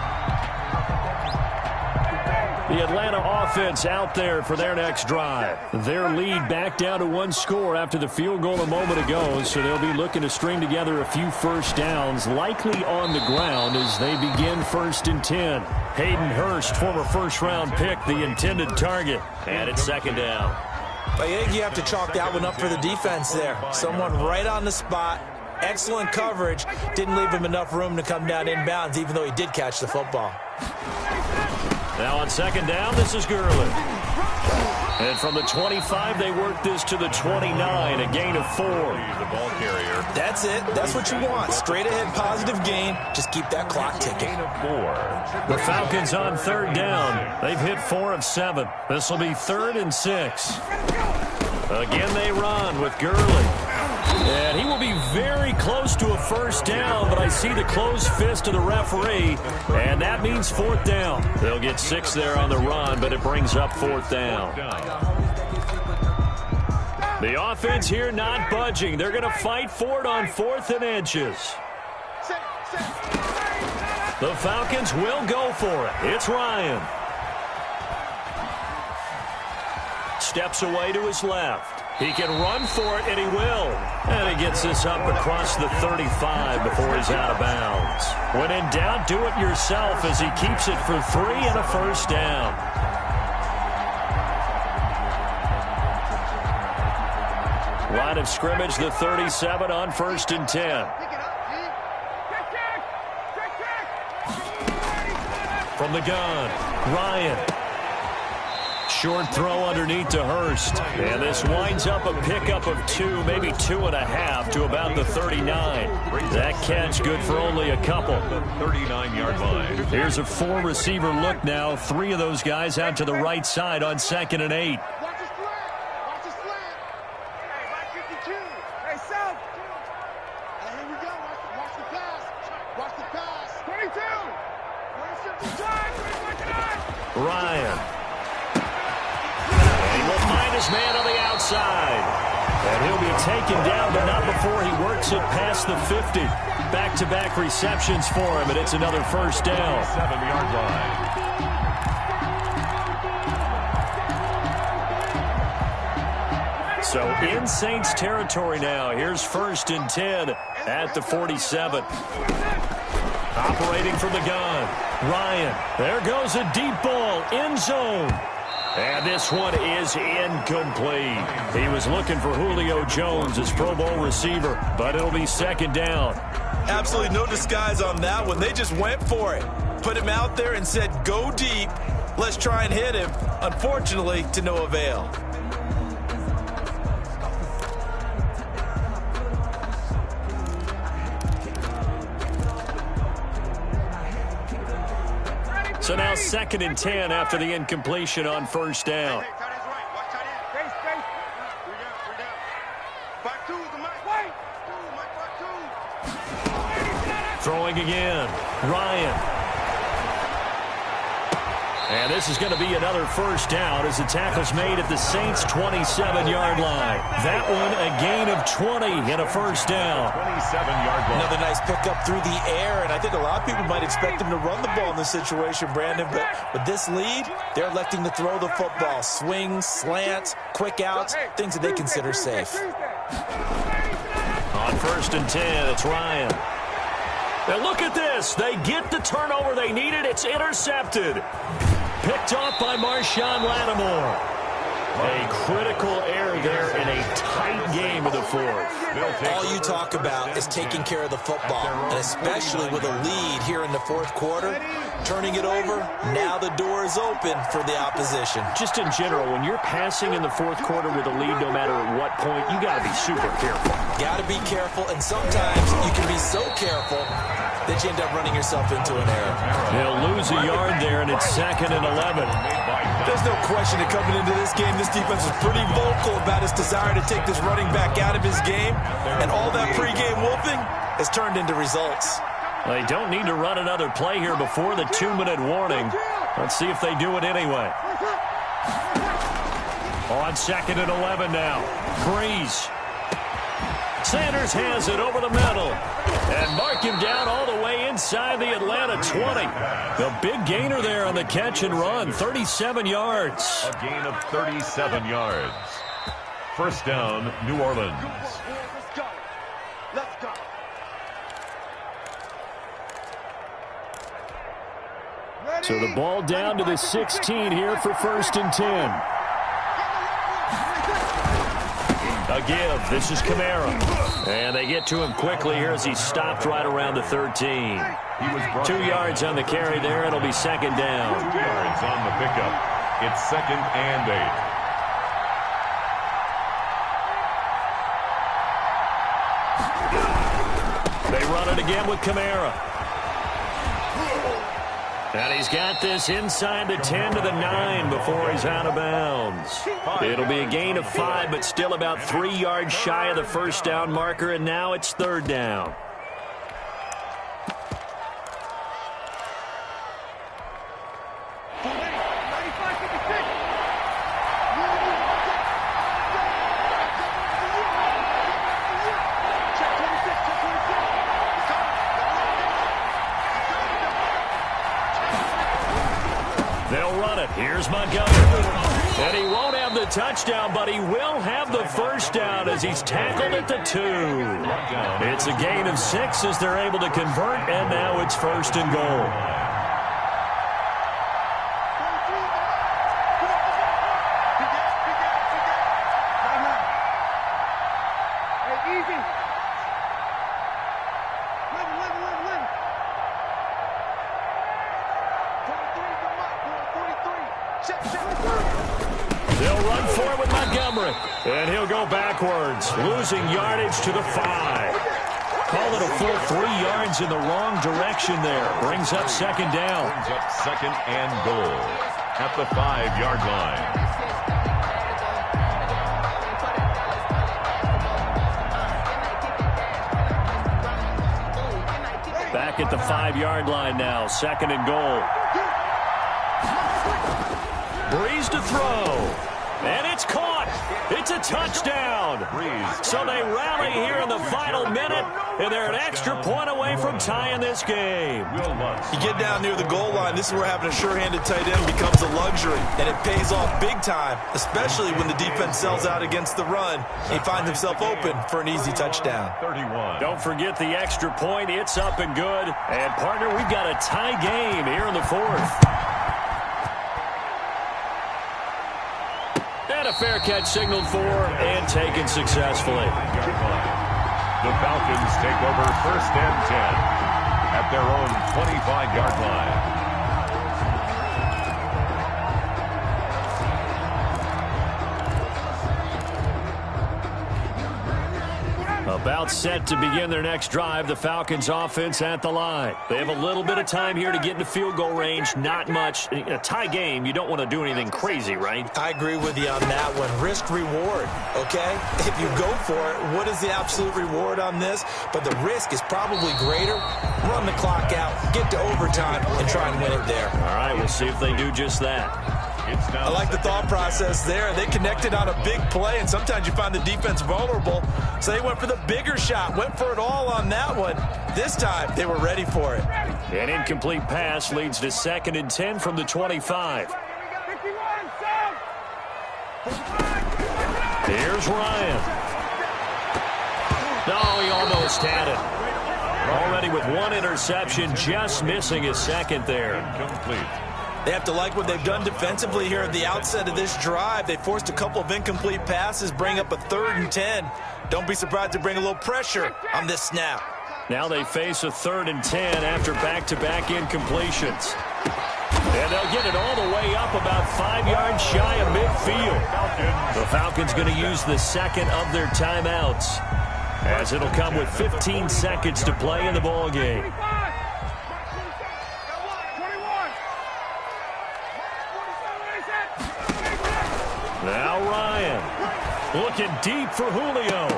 The Atlanta offense out there for their next drive. Their lead back down to 1 score after the field goal a moment ago, so they'll be looking to string together a few first downs, likely on the ground as they begin 1st and 10. Hayden Hurst, former first-round pick, the intended target, and it's 2nd down. I think you have to chalk that one up for the defense there. Someone right on the spot. Excellent coverage. Didn't leave him enough room to come down inbounds, even though he did catch the football. Now on 2nd down, this is Gurley. And from the 25, they work this to the 29, a gain of 4. The ball carrier. That's it. That's what you want. Straight ahead positive gain. Just keep that clock ticking. Gain of 4. The Falcons on 3rd down. They've hit 4 of 7. This will be 3rd and 6. Again, they run with Gurley. And he will be very close to a first down, but I see the closed fist of the referee, and that means 4th down. They'll get 6 there on the run, but it brings up 4th down. The offense here not budging. They're going to fight for it on 4th and inches. The Falcons will go for it. It's Ryan. Steps away to his left. He can run for it, and he will. And he gets this up across the 35 before he's out of bounds. When in doubt, do it yourself as he keeps it for 3 and a first down. Line of scrimmage, the 37 on 1st and 10. From the gun, Ryan. Short throw underneath to Hurst. And this winds up a pickup of 2, maybe 2.5 to about the 39. That catch good for only a couple. 39-yard line. Here's a 4-receiver look now. 3 of those guys out to the right side on 2nd and 8. Watch the slant. Watch the slant. Hey, Mike 52. Hey, South. Hey, here we go. Watch the pass. Watch the pass. 22. 26. Ryan. He will find his man on the outside. And he'll be taken down, but not before he works it past the 50. Back-to-back receptions for him, and it's another first down. 7-yard line. So in Saints territory now. Here's 1st and 10 at the 47. Operating from the gun. Ryan. There goes a deep ball. End zone. And this one is incomplete. He was looking for Julio Jones, his Pro Bowl receiver, but it'll be 2nd down. Absolutely no disguise on that one. They just went for it. Put him out there and said, go deep. Let's try and hit him. Unfortunately, to no avail. So now 2nd and 10 after the incompletion on 1st down. Throwing again. Ryan. And this is going to be another first down as the tackle's made at the Saints' 27-yard line. That one a gain of 20 and a first down. 27-yard line. Another nice pickup through the air, and I think a lot of people might expect him to run the ball in this situation, Brandon, but with this lead, they're electing to throw the football. Swings, slants, quick outs, things that they consider safe. On 1st and 10, it's Ryan. Now look at this. They get the turnover they needed. It's intercepted. Picked off by Marshawn Lattimore. A critical error there in a tight game of the 4th. All you talk about is taking care of the football, and especially with a lead here in the 4th quarter. Turning it over, now the door is open for the opposition. Just in general, when you're passing in the 4th quarter with a lead, no matter at what point, you got to be super careful. Got to be careful, and sometimes you can be so careful that you end up running yourself into an error. They'll lose a yard there, and it's 2nd and 11. There's no question that coming into this game, this defense was pretty vocal about its desire to take this running back out of his game. And all that pregame wolfing has turned into results. They don't need to run another play here before the 2-minute warning. Let's see if they do it anyway. On 2nd and 11 now. Breeze. Sanders has it over the middle. And mark him down all the way inside the Atlanta 20. The big gainer there on the catch and run, 37 yards. A gain of 37 yards. First down, New Orleans. Let's go. Let's go. So the ball down to the 16 here for 1st and 10. A give. This is Kamara. And they get to him quickly here as he stopped right around the 13. 2 yards on the carry there. It'll be 2nd down. 2 yards on the pickup. It's 2nd and 8. They run it again with Kamara. And he's got this inside the 10 to the 9 before he's out of bounds. It'll be a gain of 5, but still about 3 yards shy of the first down marker, and now it's 3rd down. They'll run it. Here's Montgomery. And he won't have the touchdown, but he will have the first down as he's tackled at the 2. It's a gain of 6 as they're able to convert, and now it's 1st and goal. They'll run for it with Montgomery. And he'll go backwards, losing yardage to the 5. Call it a full 3 yards in the wrong direction there. Brings up 2nd down. Brings up 2nd and goal at the 5-yard line. Back at the 5-yard line now. 2nd and goal. Breeze to throw. And it's caught. It's a touchdown. So they rally here in the final minute, and they're an extra point away from tying this game. You get down near the goal line, this is where having a sure-handed tight end becomes a luxury, and it pays off big time, especially when the defense sells out against the run. He finds himself open for an easy touchdown. 31. Don't forget the extra point. It's up and good. And, partner, we've got a tie game here in the 4th. And a fair catch signaled for and taken successfully. The Falcons take over 1st and 10 at their own 25-yard line. About set to begin their next drive, the Falcons offense at the line. They have a little bit of time here to get into field goal range, not much. In a tie game, you don't want to do anything crazy, right? I agree with you on that one. Risk reward, okay? If you go for it, what is the absolute reward on this? But the risk is probably greater. Run the clock out, get to overtime, and try and win it there. All right, we'll see if they do just that. I like the thought process there. They connected on a big play, and sometimes you find the defense vulnerable. So they went for the bigger shot, went for it all on that one. This time, they were ready for it. An incomplete pass leads to 2nd and 10 from the 25. Here's Ryan. No, he almost had it. Already with 1 interception, just missing his 2nd there. Incomplete. They have to like what they've done defensively here at the outset of this drive. They forced a couple of incomplete passes, bring up a 3rd and 10. Don't be surprised to bring a little pressure on this snap. Now they face a 3rd and 10 after back-to-back incompletions. And they'll get it all the way up about 5 yards shy of midfield. The Falcons going to use the 2nd of their timeouts, as it'll come with 15 seconds to play in the ballgame. Looking deep for Julio.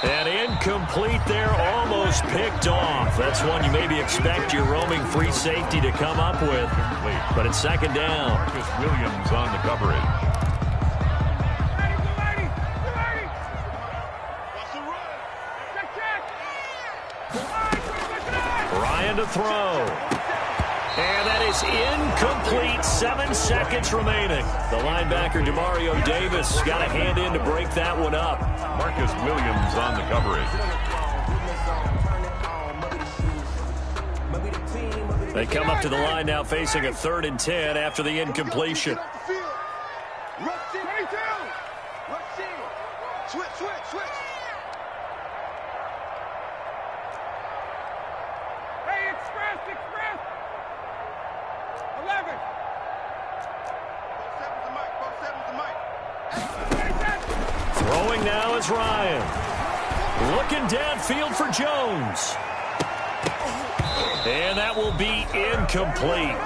And incomplete there, almost picked off. That's one you maybe expect your roaming free safety to come up with. But it's second down. Marcus Williams on the coverage. Ryan to throw. And that is incomplete. 7 seconds remaining. The linebacker, Demario Davis, got a hand in to break that one up. Marcus Williams on the coverage. They come up to the line now facing a 3rd and 10 after the incompletion. Switch. Hey, express. 11. Throwing now is Ryan. Looking downfield for Jones. And that will be incomplete.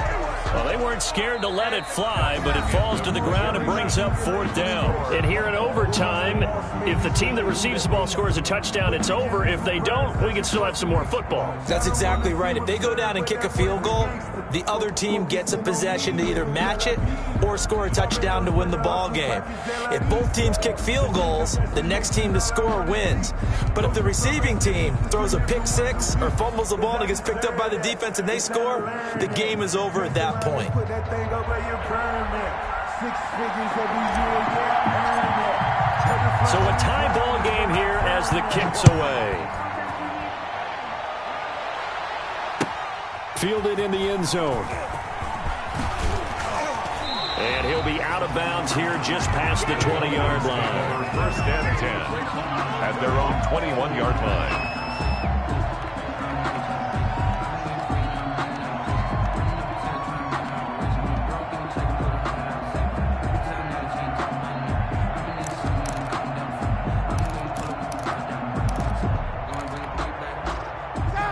Well, they weren't scared to let it fly, but it falls to the ground and brings up 4th down. And here in overtime, if the team that receives the ball scores a touchdown, it's over. If they don't, we can still have some more football. That's exactly right. If they go down and kick a field goal, the other team gets a possession to either match it or score a touchdown to win the ball game. If both teams kick field goals, the next team to score wins. But if the receiving team throws a pick six or fumbles the ball and it gets picked up by the defense and they score, the game is over at that point. So a tie ball game here as the kick's away. Fielded in the end zone. And he'll be out of bounds here just past the 20-yard line. 1st and 10 at their own 21-yard line.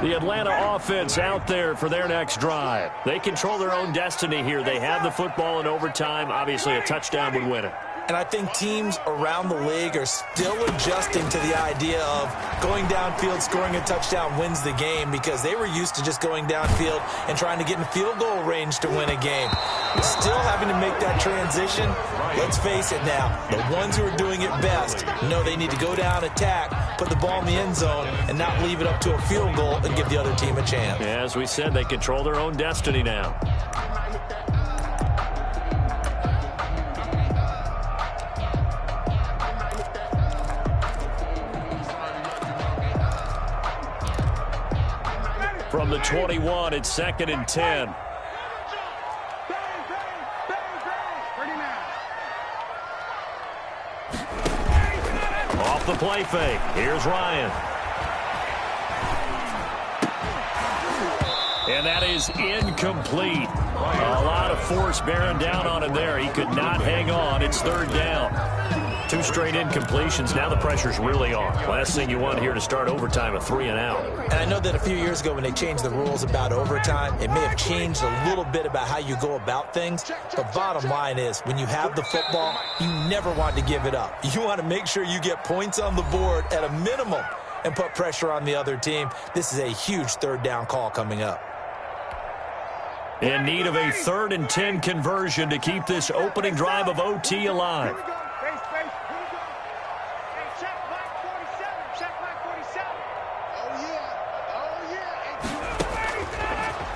The Atlanta offense out there for their next drive. They control their own destiny here. They have the football in overtime. Obviously, a touchdown would win it. And I think teams around the league are still adjusting to the idea of going downfield, scoring a touchdown wins the game, because they were used to just going downfield and trying to get in field goal range to win a game. Still having to make that transition. Let's face it now, the ones who are doing it best know they need to go down, attack, put the ball in the end zone, and not leave it up to a field goal and give the other team a chance. Yeah, as we said, they control their own destiny now. From the 21, it's 2nd and 10. Off the play fake. Here's Ryan. And that is incomplete. A lot of force bearing down on him there. He could not hang on. It's 3rd down. 2 straight incompletions. Now the pressure's really on. Last thing you want here to start overtime, a 3 and out. And I know that a few years ago when they changed the rules about overtime, it may have changed a little bit about how you go about things. But bottom line is, when you have the football, you never want to give it up. You want to make sure you get points on the board at a minimum and put pressure on the other team. This is a huge 3rd down call coming up. In need of a 3rd and 10 conversion to keep this opening drive of OT alive.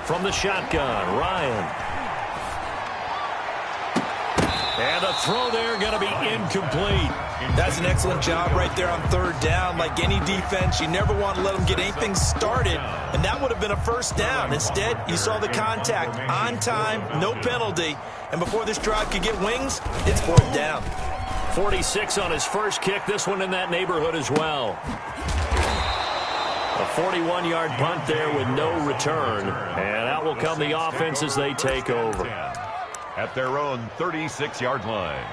From the shotgun, Ryan. And a throw there going to be incomplete. That's an excellent job right there on 3rd down. Like any defense, you never want to let them get anything started, and that would have been a 1st down. Instead, you saw the contact on time, no penalty, and before this drive could get wings, it's 4th down. 46 on his first kick. This one in that neighborhood as well. A 41-yard punt there with no return. And out will come the offense as they take over. At their own 36-yard line.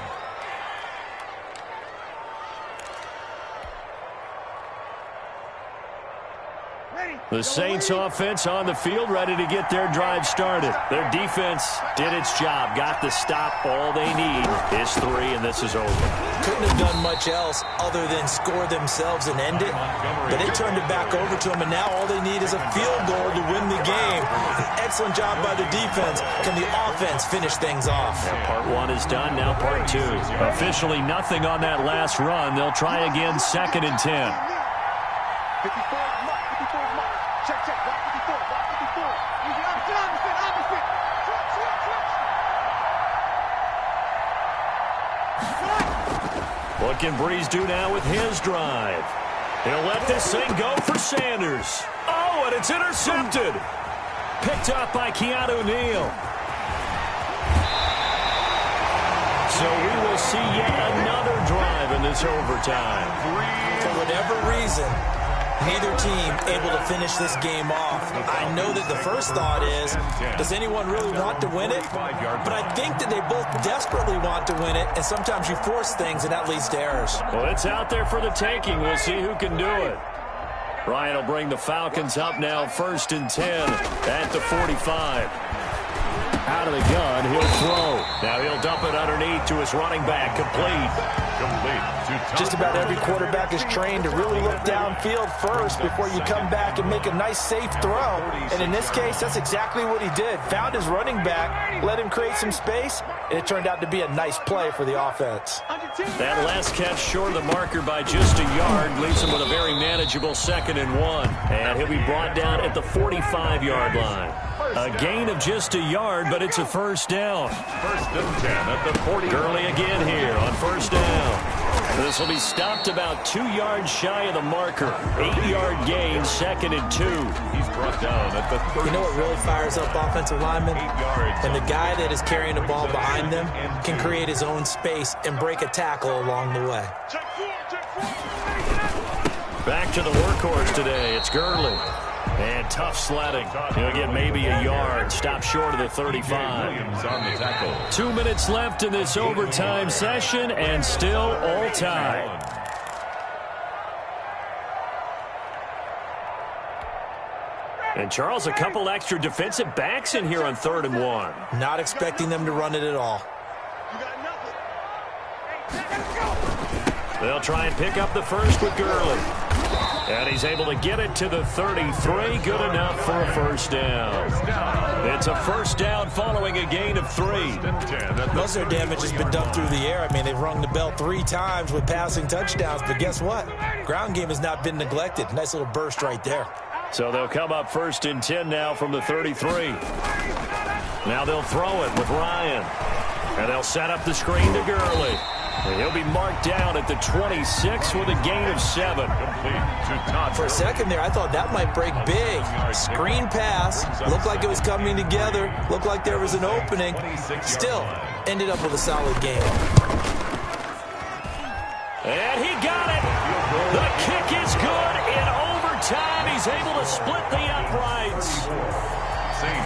The Saints offense on the field, ready to get their drive started. Their defense did its job, got the stop. All they need is 3, and this is over. Couldn't have done much else other than score themselves and end it, but they turned it back over to them, and now all they need is a field goal to win the game. An excellent job by the defense. Can the offense finish things off? Yeah, part 1 is done, now part 2. Officially nothing on that last run. They'll try again, 2nd and 10. 54 mark. Check, block 54, block 54. Use the opposite. Switch. What can Breeze do now with his drive? He'll let this thing go for Sanders. Oh, and it's intercepted. Picked up by Keanu Neal. So we will see yet another drive in this overtime. For whatever reason, neither team able to finish this game off. I know that the first thought is, does anyone really want to win it? But I think that they both desperately want to win it, and sometimes you force things, and that leads to errors. Well, it's out there for the taking. We'll see who can do it. Ryan will bring the Falcons up now, 1st and 10 at the 45. Out of the gun, he'll throw. Now he'll dump it underneath to his running back. Complete. Just about every quarterback is trained to really look downfield first before you come back and make a nice, safe throw. And in this case, that's exactly what he did. Found his running back, let him create some space, and it turned out to be a nice play for the offense. That last catch short of the marker by just a yard leaves him with a very manageable 2nd and 1. And he'll be brought down at the 45-yard line. A gain of just a yard, but it's a 1st down. 1st and 10 at the 40. Gurley again here on 1st down. This will be stopped about 2 yards shy of the marker. 8-yard gain, 2nd and 2. He's brought down at the 30. You know what really fires up offensive linemen? 8 yards. And the guy that is carrying the ball behind them can create his own space and break a tackle along the way. Back to the workhorse today. It's Gurley. And tough sledding. He'll get maybe a yard. Stop short of the 35. Williams on the tackle. 2 minutes left in this overtime session, and still all tied. And Charles, a couple extra defensive backs in here on 3rd and 1. Not expecting them to run it at all. They'll try and pick up the first with Gurley. And he's able to get it to the 33. Good enough for a 1st down. It's a 1st down following a gain of 3. Most of their damage has been done through the air. I mean, they've rung the bell 3 times with passing touchdowns. But guess what? Ground game has not been neglected. Nice little burst right there. So they'll come up 1st and 10 now from the 33. Now they'll throw it with Ryan. And they'll set up the screen to Gurley. And he'll be marked down at the 26 with a gain of 7. For a second there, I thought that might break big. Screen pass. Looked like it was coming together. Looked like there was an opening. Still, ended up with a solid game. And he got it. The kick is good in overtime. He's able to split the uprights.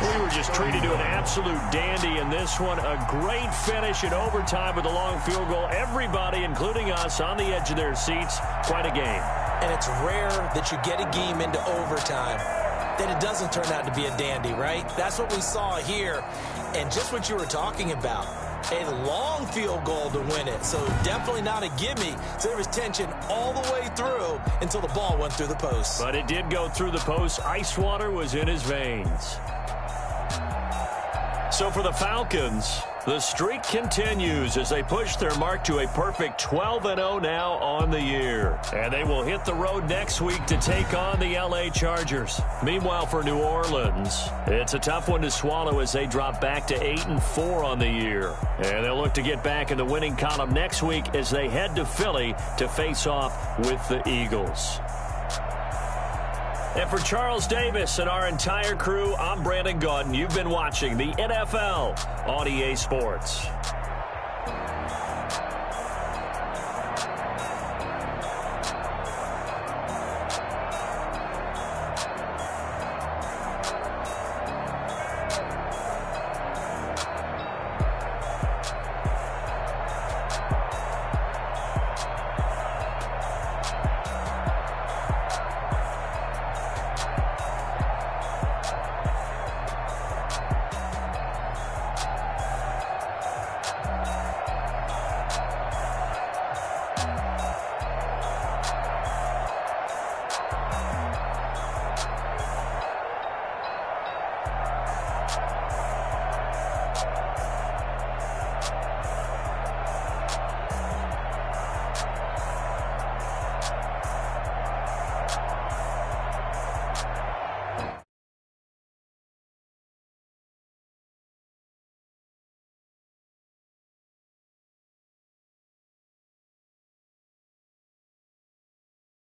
We were just treated to an absolute dandy in this one. A great finish in overtime with a long field goal. Everybody, including us, on the edge of their seats. Quite a game. And it's rare that you get a game into overtime that it doesn't turn out to be a dandy, right? That's what we saw here. And just what you were talking about. A long field goal to win it. So definitely not a gimme. So there was tension all the way through until the ball went through the post. But it did go through the post. Ice water was in his veins. So for the Falcons, the streak continues as they push their mark to a perfect 12-0 now on the year. And they will hit the road next week to take on the LA Chargers. Meanwhile, for New Orleans, it's a tough one to swallow as they drop back to 8-4 on the year. And they'll look to get back in the winning column next week as they head to Philly to face off with the Eagles. And for Charles Davis and our entire crew, I'm Brandon Gaudin. You've been watching the NFL on EA Sports.